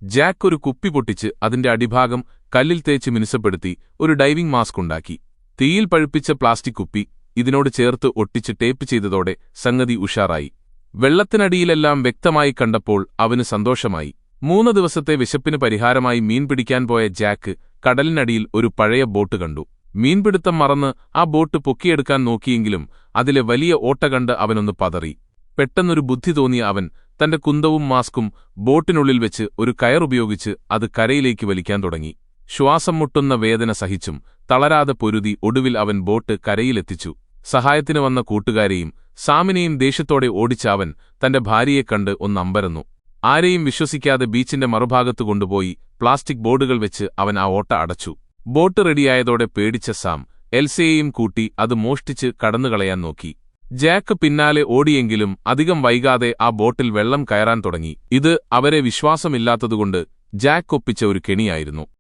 Jack ഒരു കുപ്പി പൊട്ടിച്ച് അതിന്റെ അടിഭാഗം കല്ലിൽ തേച്ച് മിനുസപ്പെടുത്തി ഒരു ഡൈവിംഗ് മാസ്ക് ഉണ്ടാക്കി. തീയിൽ പഴുപ്പിച്ച പ്ലാസ്റ്റിക് കുപ്പി ഇതിനോട് ചേർത്ത് ഒട്ടിച്ച് ടേപ്പ് ചെയ്തതോടെ സംഗതി ഉഷാറായി. വെള്ളത്തിനടിയിലെല്ലാം വ്യക്തമായി കണ്ടപ്പോൾ അവന് സന്തോഷമായി. 3 ദിവസത്തെ വിശപ്പിന് പരിഹാരമായി മീൻ പിടിക്കാൻ പോയ ജാക്ക് കടലിനടിയിൽ ഒരു പഴയ ബോട്ട് കണ്ടു. മീൻപിടുത്തം മറന്ന് ആ ബോട്ട് പൊക്കിയെടുക്കാൻ നോക്കിയെങ്കിലും അതിലെ വലിയ ഓട്ട കണ്ട് അവനൊന്ന് പതറി. പെട്ടെന്നൊരു ബുദ്ധി തോന്നിയ അവൻ തന്റെ കുന്തവും മാസ്കും ബോട്ടിനുള്ളിൽ വെച്ച് ഒരു കയറുപയോഗിച്ച് അത് കരയിലേക്ക് വലിക്കാൻ തുടങ്ങി. ശ്വാസം മുട്ടുന്ന വേദന സഹിച്ചും തളരാതെ പൊരുതി ഒടുവിൽ അവൻ ബോട്ട് കരയിലെത്തിച്ചു. സഹായത്തിന് വന്ന കൂട്ടുകാരെയും സാമിനെയും ദേഷ്യത്തോടെ ഓടിച്ച അവൻ തന്റെ ഭാര്യയെ കണ്ട് ഒന്നമ്പരന്നു. ആരെയും വിശ്വസിക്കാതെ ബീച്ചിന്റെ മറുഭാഗത്തു കൊണ്ടുപോയി പ്ലാസ്റ്റിക് ബോർഡുകൾ വെച്ച് അവൻ ആ ഓട്ട അടച്ചു. ബോട്ട് റെഡിയായതോടെ പേടിച്ച സാം എൽസയെയും കൂട്ടി അത് മോഷ്ടിച്ച് കടന്നുകളയാൻ നോക്കി. ജാക്ക് പിന്നാലെ ഓടിയെങ്കിലും അധികം വൈകാതെ ആ ബോട്ടിൽ വെള്ളം കയറാൻ തുടങ്ങി. ഇത് അവരെ വിശ്വാസമില്ലാത്തതുകൊണ്ട് ജാക്ക് ഒപ്പിച്ച ഒരു കെണിയായിരുന്നു.